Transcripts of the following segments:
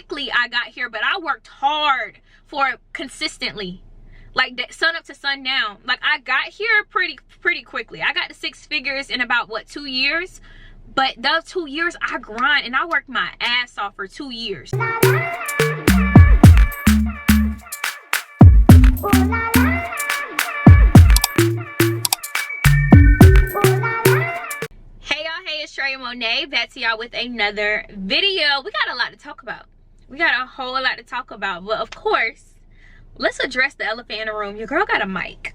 quickly I got here, but I worked hard for it consistently. Like sun up to sundown. Like I got here pretty quickly. I got to 6 figures in about what, 2 years? But those 2 years I grind and I worked my ass off for 2 years. Hey, it's Troyia Monay, back to y'all with another video. We got a lot to talk about. We got a whole lot to talk about. But of course, let's address the elephant in the room. Your girl got a mic.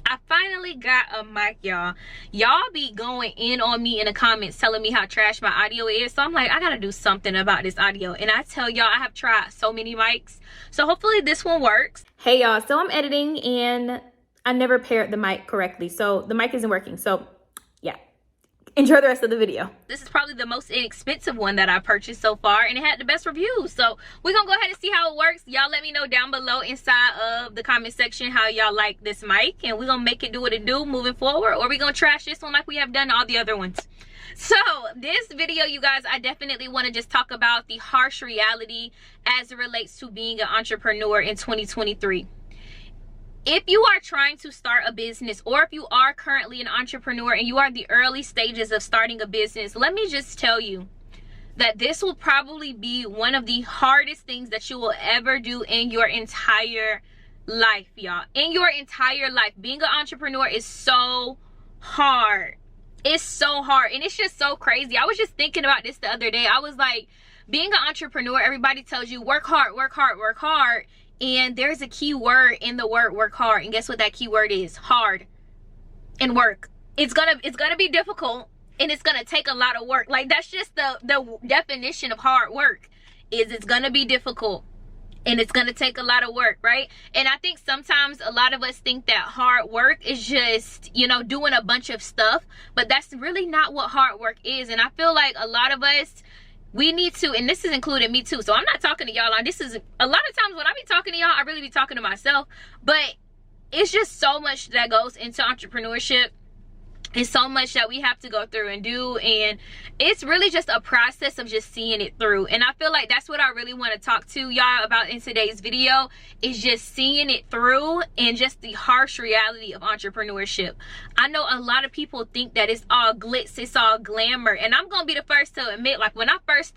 I finally got a mic, y'all. Y'all be going in on me in the comments telling me how trash my audio is. So I'm like, I gotta do something about this audio. And I tell y'all, I have tried so many mics. So hopefully this one works. Hey y'all, so I'm editing and I never paired the mic correctly. So the mic isn't working. So yeah, enjoy the rest of the video. This is probably the most inexpensive one that I purchased so far, and it had the best reviews. So we're gonna go ahead and see how it works. Y'all let me know down below inside of the comment section how y'all like this mic, and we're gonna make it do what it do moving forward, or we're gonna trash this one like we have done all the other ones. So this video, you guys, I definitely want to just talk about the harsh reality as it relates to being an entrepreneur in 2023. If you are trying to start a business, or if you are currently an entrepreneur and you are in the early stages of starting a business, let me just tell you that this will probably be one of the hardest things that you will ever do in your entire life, y'all. In your entire life, being an entrepreneur is so hard. It's so hard, and it's just so crazy. I was just thinking about this the other day. I was like, being an entrepreneur, everybody tells you work hard, work hard, work hard. And there's a key word in the word work hard, and guess what that key word is? Hard. And work. It's gonna be difficult, and it's gonna take a lot of work. Like, that's just the definition of hard work, is it's gonna be difficult and it's gonna take a lot of work, right? And I think sometimes a lot of us think that hard work is just, you know, doing a bunch of stuff, but that's really not what hard work is. And I feel like a lot of us, we need to, and this is including me too, so I'm not talking to y'all on this. Is a lot of times when I be talking to y'all, I really be talking to myself, but it's just so much that goes into entrepreneurship. It's so much that we have to go through and do, and it's really just a process of just seeing it through. And I feel like that's what I really want to talk to y'all about in today's video, is just seeing it through and just the harsh reality of entrepreneurship. I know a lot of people think that it's all glitz, it's all glamour, and I'm gonna be the first to admit, like, when I first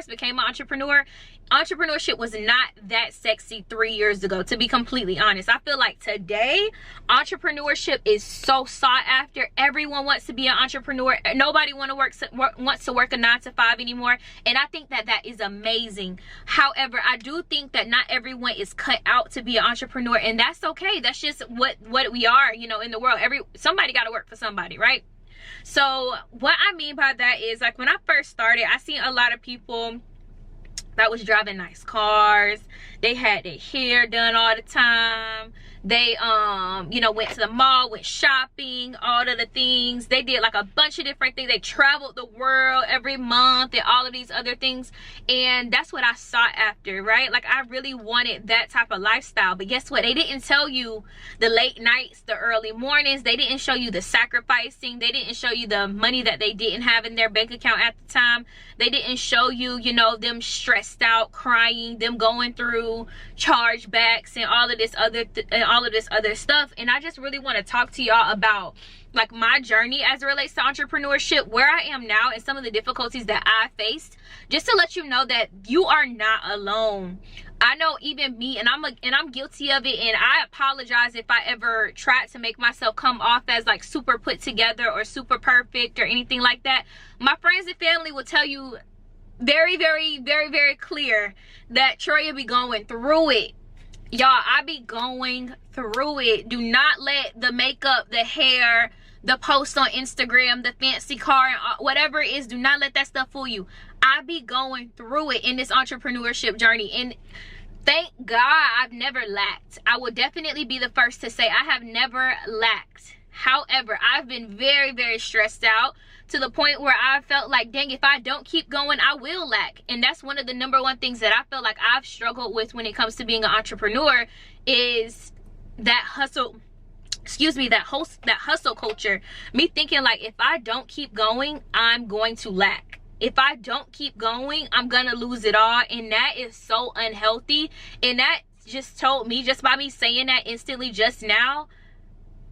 became an entrepreneur, entrepreneurship was not that sexy 3 years ago, to be completely honest. I feel like today entrepreneurship is so sought after. Everyone wants to be an entrepreneur. Nobody wants to work a 9 to 5 anymore, and I think that that is amazing. However, I do think that not everyone is cut out to be an entrepreneur, and that's okay. That's just what we are, you know, in the world. Somebody got to work for somebody, right? So what I mean by that is, like, when I first started, I seen a lot of people that was driving nice cars. They had their hair done all the time. They you know, went to the mall, went shopping, all of the things. They did like a bunch of different things. They traveled the world every month and all of these other things. And that's what I sought after, right? Like, I really wanted that type of lifestyle. But guess what? They didn't tell you the late nights, the early mornings. They didn't show you the sacrificing. They didn't show you the money that they didn't have in their bank account at the time. They didn't show you, you know, them stressed out, crying, them going through chargebacks and all of this other stuff. And I just really want to talk to y'all about, like, my journey as it relates to entrepreneurship, where I am now, and some of the difficulties that I faced, just to let you know that you are not alone. I know even me, and I'm guilty of it, and I apologize if I ever tried to make myself come off as like super put together or super perfect or anything like that. My friends and family will tell you very, very, very, very clear that Troyia be going through it. Y'all, I be going through it. Do not let the makeup, the hair, the post on Instagram, the fancy car, and whatever it is, do not let that stuff fool you. I be going through it in this entrepreneurship journey, and thank God I've never lacked. I will definitely be the first to say I have never lacked. However, I've been very, very stressed out to the point where I felt like, dang, if I don't keep going, I will lack. And that's one of the #1 things that I feel like I've struggled with when it comes to being an entrepreneur, is that hustle. That hustle culture. Me thinking like, if I don't keep going, I'm going to lack. if I don't keep going, I'm gonna lose it all. And that is so unhealthy. And that just told me, just by me saying that instantly just now,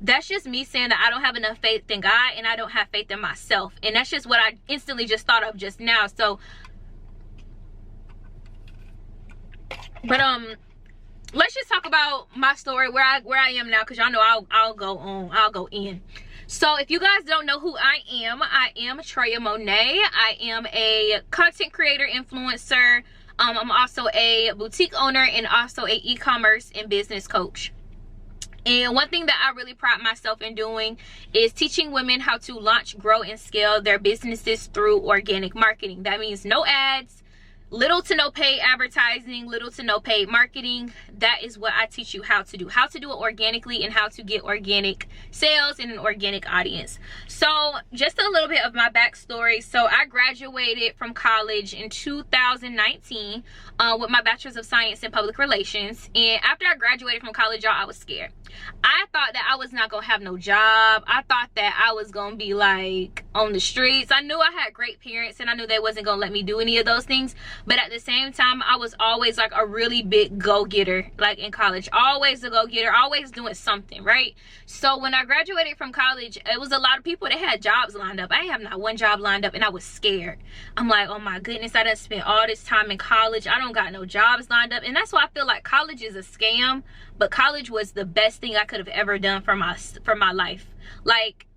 that's just me saying that I don't have enough faith in God and I don't have faith in myself. And that's just what I instantly just thought of just now. So, but let's just talk about my story, where I am now, because y'all know I'll go in. So if you guys don't know who I am Troyia Monay. I am a content creator, influencer. I'm also a boutique owner and also a e-commerce and business coach. And one thing that I really pride myself in doing is teaching women how to launch, grow, and scale their businesses through organic marketing. That means no ads, little to no paid advertising, little to no paid marketing. That is what I teach you how to do it organically, and how to get organic sales and an organic audience. So just a little bit of my backstory. So I graduated from college in 2019 with my bachelor's of science in public relations. And after I graduated from college, y'all, I was scared. I thought that I was not gonna have no job. I thought that I was gonna be like on the streets. I knew I had great parents and I knew they wasn't gonna let me do any of those things. But at the same time, I was always like a really big go-getter, like in college. Always a go-getter, always doing something, right? So when I graduated from college, it was a lot of people that had jobs lined up. I didn't have not one job lined up, and I was scared. I'm like, oh my goodness, I done spent all this time in college. I don't got no jobs lined up. And that's why I feel like college is a scam. But college was the best thing I could have ever done for my life. Like,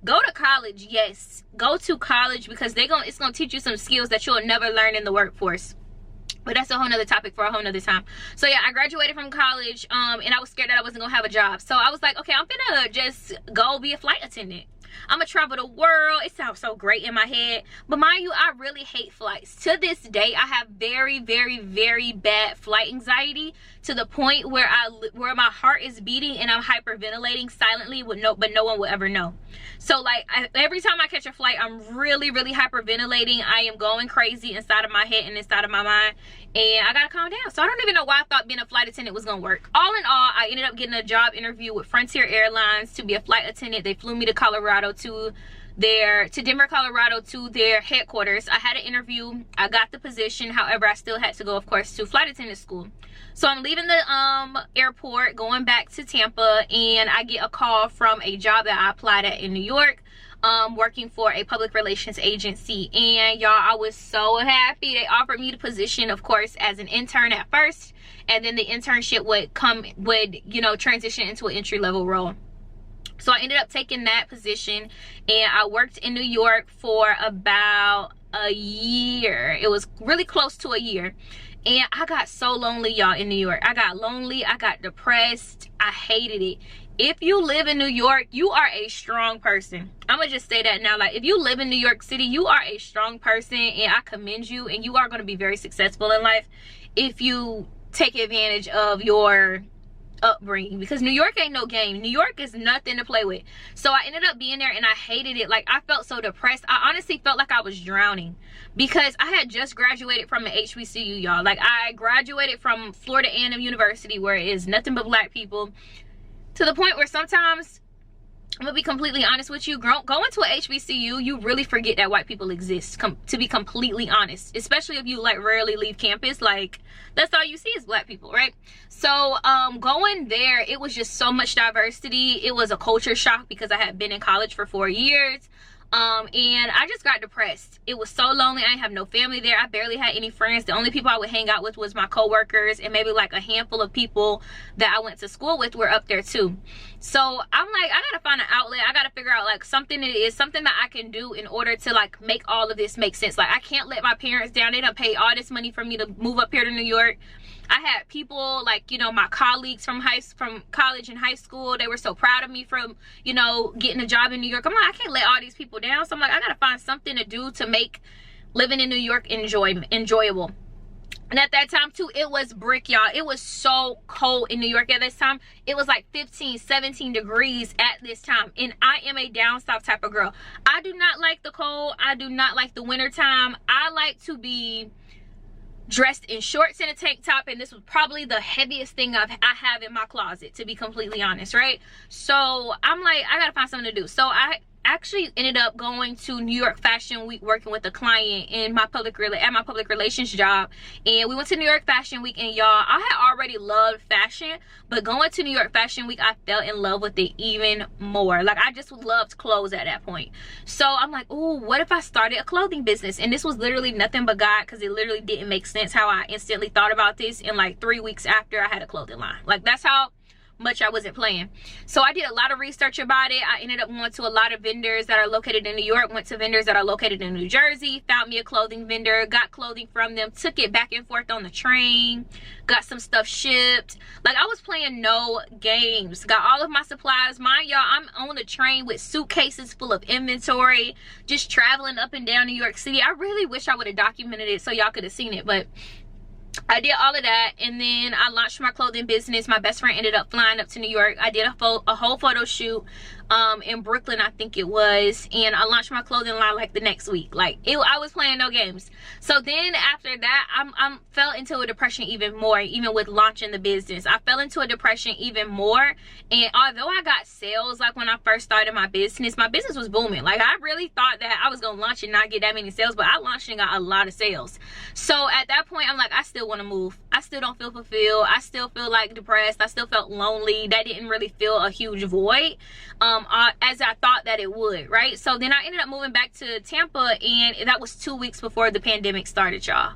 go to college, yes. Go to college, because it's gonna teach you some skills that you'll never learn in the workforce. But that's a whole nother topic for a whole nother time. So yeah, I graduated from college, and I was scared that I wasn't gonna have a job. So I was like, okay, I'm gonna just go be a flight attendant. I'm gonna travel the world. It sounds so great in my head, but mind you, I really hate flights. To this day, I have very, very, very bad flight anxiety, to the point where my heart is beating and I'm hyperventilating silently but no one will ever know. So like every time I catch a flight, I'm really, really hyperventilating. I am going crazy inside of my head and inside of my mind, and I gotta calm down. So I don't even know why I thought being a flight attendant was gonna work. All in all, I ended up getting a job interview with Frontier Airlines to be a flight attendant. They flew me to Colorado, to Denver, Colorado, to their headquarters. I had an interview. I got the position. However, I still had to go, of course, to flight attendant school. So I'm leaving the airport, going back to Tampa, and I get a call from a job that I applied at in New York, working for a public relations agency. And y'all, I was so happy. They offered me the position, of course, as an intern at first, and then the internship would transition into an entry-level role. So I ended up taking that position, and I worked in New York for about a year. It was really close to a year. And I got so lonely, y'all, in New York. I got lonely. I got depressed. I hated it. If you live in New York, you are a strong person. I'm going to just say that now. Like, if you live in New York City, you are a strong person, and I commend you, and you are going to be very successful in life if you take advantage of your upbringing, because New York ain't no game. New York is nothing to play with. So I ended up being there, and I hated it. Like, I felt so depressed. I honestly felt like I was drowning, because I had just graduated from an HBCU, y'all. Like, I graduated from Florida A&M University, where it is nothing but black people, to the point where sometimes, I'm gonna be completely honest with you, going to a HBCU, you really forget that white people exist, to be completely honest. Especially if you like rarely leave campus. Like, that's all you see is black people, right? So going there, it was just so much diversity. It was a culture shock, because I had been in college for 4 years. And I just got depressed. It was so lonely. I didn't have no family there. I barely had any friends. The only people I would hang out with was my coworkers, and maybe like a handful of people that I went to school with were up there too. So I'm like, I gotta find an outlet. I gotta figure out like something that I can do in order to like make all of this make sense. Like, I can't let my parents down. They done paid all this money for me to move up here to New York. I had people like, my colleagues from college and high school. They were so proud of me from, getting a job in New York. I'm like, I can't let all these people down. So I'm like, I gotta find something to do to make living in New York enjoyable. And at that time too, it was brick, y'all. It was so cold in New York at this time. It was like 15, 17 degrees at this time. And I am a down south type of girl. I do not like the cold. I do not like the winter time. I like to be dressed in shorts and a tank top, and this was probably the heaviest thing I have in my closet, to be completely honest, right? So I'm like, I gotta find something to do. So I actually ended up going to New York Fashion Week, working with a client in my public relations job. And we went to New York Fashion Week, and y'all, I had already loved fashion, but going to New York Fashion Week, I fell in love with it even more. Like, I just loved clothes at that point. So I'm like, oh, what if I started a clothing business? And this was literally nothing but God, because it literally didn't make sense how I instantly thought about this. And like 3 weeks after, I had a clothing line. Like, that's how much I wasn't playing. So I did a lot of research about it. I ended up going to a lot of vendors that are located in New York, went to vendors that are located in New Jersey, found me a clothing vendor, got clothing from them, took it back and forth on the train, got some stuff shipped. Like, I was playing no games. Got all of my supplies. Mind y'all, I'm on the train with suitcases full of inventory, just traveling up and down New York City. I really wish I would have documented it so y'all could have seen it, but I did all of that, and then I launched my clothing business. My best friend ended up flying up to New York. I did a whole photo shoot in Brooklyn, I think it was, and I launched my clothing line like the next week. Like, I was playing no games. So then after that, I fell into a depression even more, even with launching the business. I fell into a depression even more, and although I got sales, like when I first started my business was booming. Like, I really thought that I was gonna launch and not get that many sales, but I launched and got a lot of sales. So at that point, I'm like, I still want to move. I still don't feel fulfilled. I still feel like depressed. I still felt lonely. That didn't really fill a huge void as I thought that it would, right? So then I ended up moving back to Tampa, and that was 2 weeks before the pandemic started, y'all.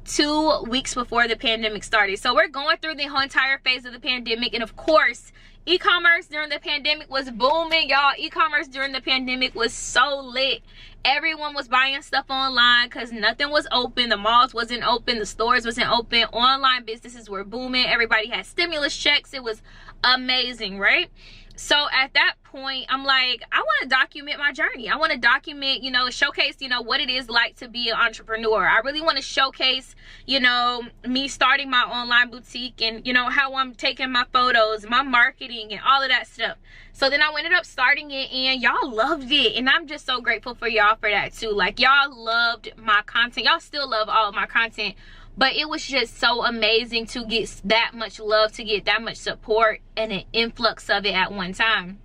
2 weeks before the pandemic started. So we're going through the whole entire phase of the pandemic, and of course, e-commerce during the pandemic was booming, y'all. E-commerce during the pandemic was so lit. Everyone was buying stuff online because nothing was open. The malls wasn't open. The stores wasn't open. Online businesses were booming. Everybody had stimulus checks. It was amazing, right? So at that point, I'm like, I want to document my journey. I want to document, you know, showcase, you know, what it is like to be an entrepreneur. I really want to showcase, you know, me starting my online boutique, and, you know, how I'm taking my photos, my marketing, and all of that stuff. So then I ended up starting it, and y'all loved it. And I'm just so grateful for y'all for that too. Like, y'all loved my content. Y'all still love all of my content. But it was just so amazing to get that much love, to get that much support, and an influx of it at one time.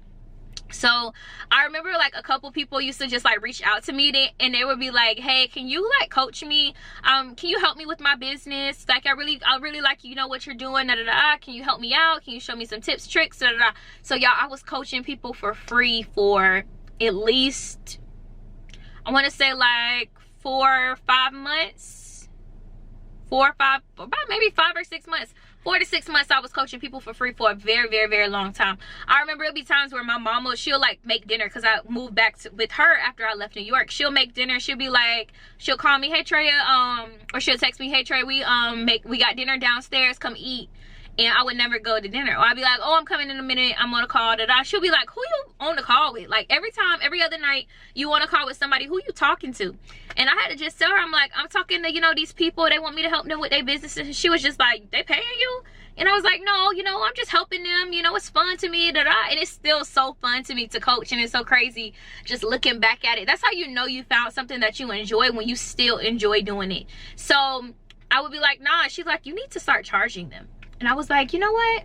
So I remember like a couple people used to just like reach out to me, and they would be like, hey, can you like coach me? Can you help me with my business? Like, I really like, you know, what you're doing, da, da, da. Can you help me out? Can you show me some tips, tricks, da, da, da. So y'all, I was coaching people for free for at least, I want to say like 4 or 5 months. 4 or 5, about maybe 5 or 6 months. 4 to 6 months I was coaching people for free for a very, very, very long time. I remember it'll be times where my mama, she'll like make dinner, because I moved back with her after I left New York. She'll make dinner. She'll be like, she'll call me, hey Troyia, or she'll text me, hey Troyia, we got dinner downstairs, come eat. And I would never go to dinner. Or I'd be like, oh, I'm coming in a minute, I'm on a call. She'll be like, who you on the call with? Like, every other night you on a call with somebody, who you talking to? And I had to just tell her, I'm like, I'm talking to, you know, these people, they want me to help them with their businesses. And she was just like, they paying you? And I was like, no, you know, I'm just helping them, you know, it's fun to me, da, da. And it's still so fun to me to coach, and it's so crazy just looking back at it. That's how you know you found something that you enjoy, when you still enjoy doing it. So I would be like, nah. She's like, you need to start charging them. And I was like, you know what?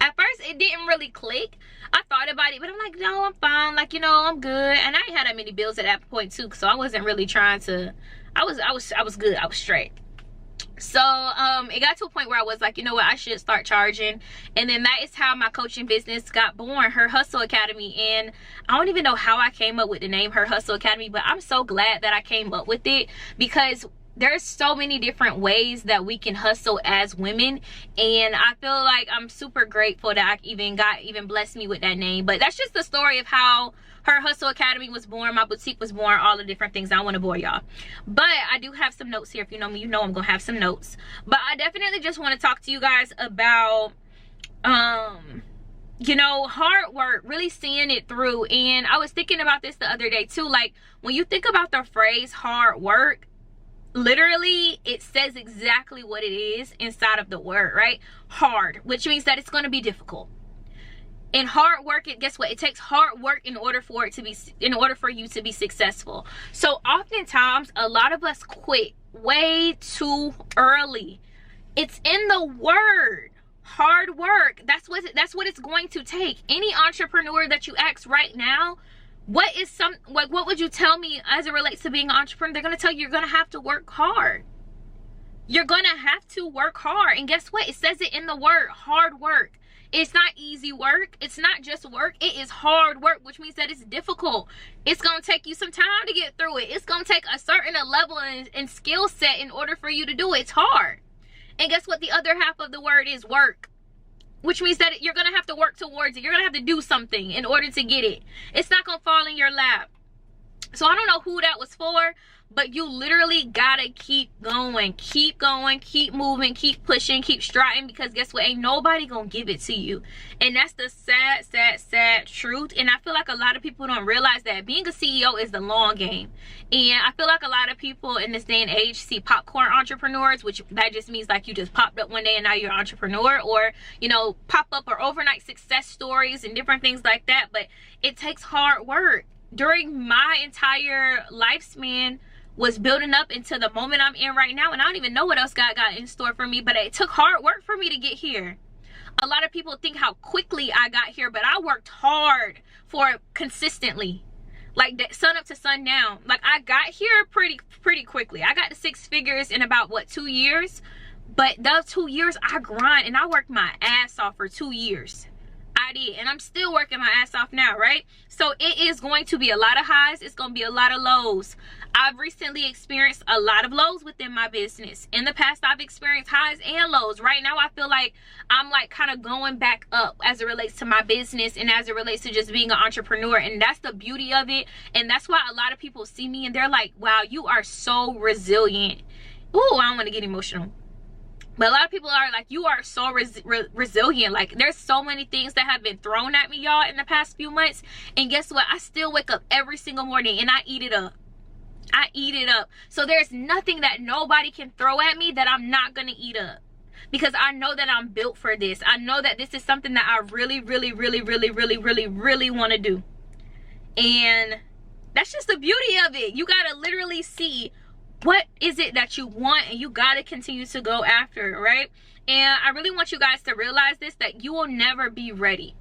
At first, it didn't really click. I thought about it, but I'm like, no, I'm fine. Like, you know, I'm good. And I ain't had that many bills at that point too, so I wasn't really trying to. I was good. I was straight. So it got to a point where I was like, you know what, I should start charging. And then that is how my coaching business got born, Her Hustle Academy. And I don't even know how I came up with the name Her Hustle Academy, but I'm so glad that I came up with it, because there's so many different ways that we can hustle as women, and I feel like I'm super grateful that I even blessed me with that name. But that's just the story of how Her Hustle Academy was born, my boutique was born, all the different things. I don't want to bore y'all, but I do have some notes here. If you know me, you know I'm gonna have some notes. But I definitely just want to talk to you guys about you know, hard work, really seeing it through. And I was thinking about this the other day too. Like, when you think about the phrase hard work, literally it says exactly what it is inside of the word, right? Hard, which means that it's going to be difficult. And hard work, guess what? It takes hard work in order for you to be successful. So oftentimes a lot of us quit way too early. It's in the word. Hard work. That's what it's going to take. Any entrepreneur that you ask right now What would you tell me as it relates to being an entrepreneur? They're going to tell you you're going to have to work hard. You're going to have to work hard. And guess what? It says it in the word, hard work. It's not easy work. It's not just work. It is hard work, which means that it's difficult. It's going to take you some time to get through it. It's going to take a certain level and skill set in order for you to do it. It's hard. And guess what? The other half of the word is work, which means that you're going to have to work towards it. You're going to have to do something in order to get it. It's not going to fall in your lap. So I don't know who that was for, but you literally gotta keep going, keep moving, keep pushing, keep striding, because guess what? Ain't nobody gonna give it to you. And that's the sad truth. And I feel like a lot of people don't realize that being a CEO is the long game. And I feel like a lot of people in this day and age see popcorn entrepreneurs, which that just means like you just popped up one day and now you're an entrepreneur, or, you know, pop up or overnight success stories and different things like that. But it takes hard work. During my entire lifespan was building up into the moment I'm in right now, and I don't even know what else God got in store for me, but it took hard work for me to get here. A lot of people think how quickly I got here, but I worked hard for it consistently, like sun up to sundown. Like I got here pretty quickly. I got to 6 figures in about what, 2 years? But those 2 years I grind and I worked my ass off for 2 years. I did, and I'm still working my ass off now, right? So it is going to be a lot of highs. It's going to be a lot of lows. I've recently experienced a lot of lows within my business. In the past, I've experienced highs and lows. Right now, I feel like I'm like kind of going back up as it relates to my business and as it relates to just being an entrepreneur. And that's the beauty of it. And that's why a lot of people see me and they're like, wow, you are so resilient. Ooh, I don't want to get emotional. But a lot of people are like, you are so resilient. Like, there's so many things that have been thrown at me, y'all, in the past few months. And guess what? I still wake up every single morning and I eat it up. I eat it up. So there's nothing that nobody can throw at me that I'm not going to eat up. Because I know that I'm built for this. I know that this is something that I really want to do. And that's just the beauty of it. You got to literally see what is it that you want, and you got to continue to go after it, right? And I really want you guys to realize this, that you will never be ready.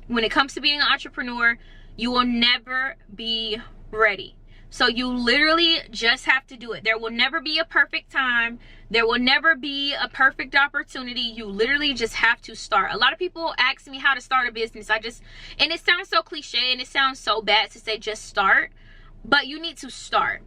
When it comes to being an entrepreneur, you will never be ready. So you literally just have to do it. There will never be a perfect time. There will never be a perfect opportunity. You literally just have to start. A lot of people ask me how to start a business. And it sounds so cliche and it sounds so bad to say just start, but you need to start.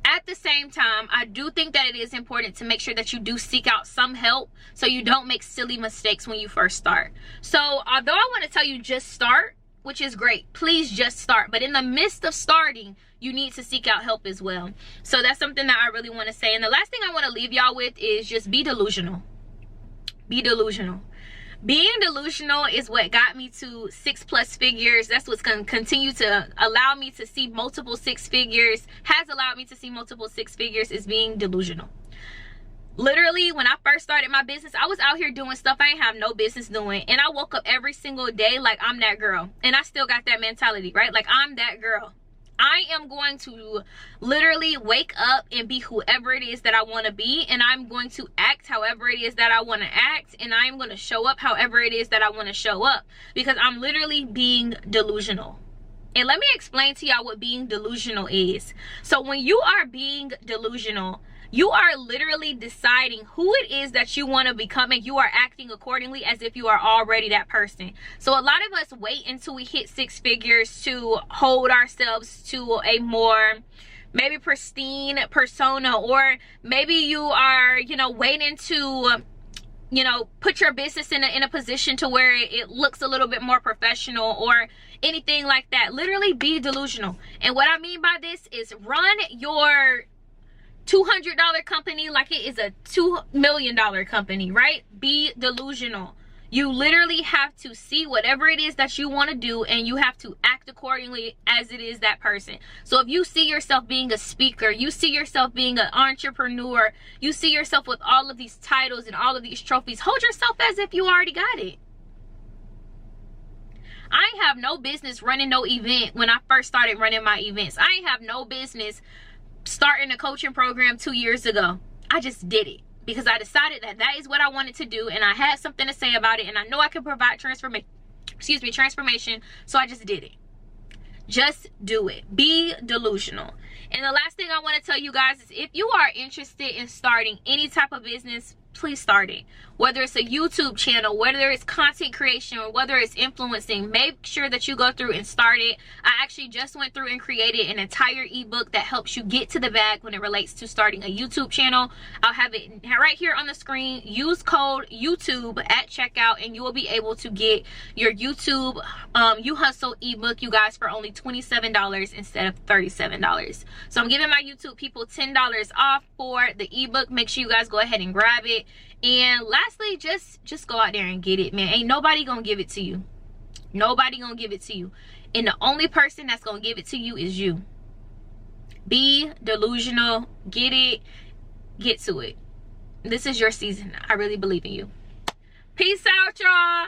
At the same time, I do think that it is important to make sure that you do seek out some help so you don't make silly mistakes when you first start. So although I want to tell you just start, which is great, please just start. But in the midst of starting, you need to seek out help as well. So that's something that I really want to say. And the last thing I want to leave y'all with is just be delusional. Be delusional. Being delusional is what got me to 6+ figures. That's what's going to continue to allow me to see multiple 6 figures, has allowed me to see multiple 6 figures, is being delusional. Literally, when I first started my business, I was out here doing stuff I ain't have no business doing. And I woke up every single day like I'm that girl. And I still got that mentality, right? Like I'm that girl. I am going to literally wake up and be whoever it is that I want to be, and I'm going to act however it is that I want to act, and I am going to show up however it is that I want to show up, because I'm literally being delusional. And let me explain to y'all what being delusional is. So when you are being delusional, you are literally deciding who it is that you want to become, and you are acting accordingly as if you are already that person. So a lot of us wait until we hit 6 figures to hold ourselves to a more maybe pristine persona, or maybe you are, you know, waiting to, you know, put your business in a position to where it looks a little bit more professional or anything like that. Literally be delusional. And what I mean by this is run your $200 company like it is a $2 million company, right? Be delusional. You literally have to see whatever it is that you want to do, and you have to act accordingly as it is that person. So if you see yourself being a speaker, you see yourself being an entrepreneur, you see yourself with all of these titles and all of these trophies, hold yourself as if you already got it. I ain't have no business running no event when I first started running my events. I ain't have no business starting a coaching program 2 years ago. I just did it because I decided that that is what I wanted to do, and I had something to say about it, and I know I could provide transformation, so I just did it. Just do it. Be delusional. And the last thing I want to tell you guys is, if you are interested in starting any type of business, please start it. Whether it's a YouTube channel, whether it's content creation, or whether it's influencing, make sure that you go through and start it. I actually just went through and created an entire ebook that helps you get to the bag when it relates to starting a YouTube channel. I'll have it right here on the screen. Use code YouTube at checkout and you will be able to get your YouTube You Hustle ebook, you guys, for only $27 instead of $37. So I'm giving my YouTube people $10 off for the ebook. Make sure you guys go ahead and grab it. And lastly, just go out there and get it, man. Ain't nobody gonna give it to you. Nobody gonna give it to you. And the only person that's gonna give it to you is you. Be delusional. Get it. Get to it. This is your season. I really believe in you. Peace out, y'all.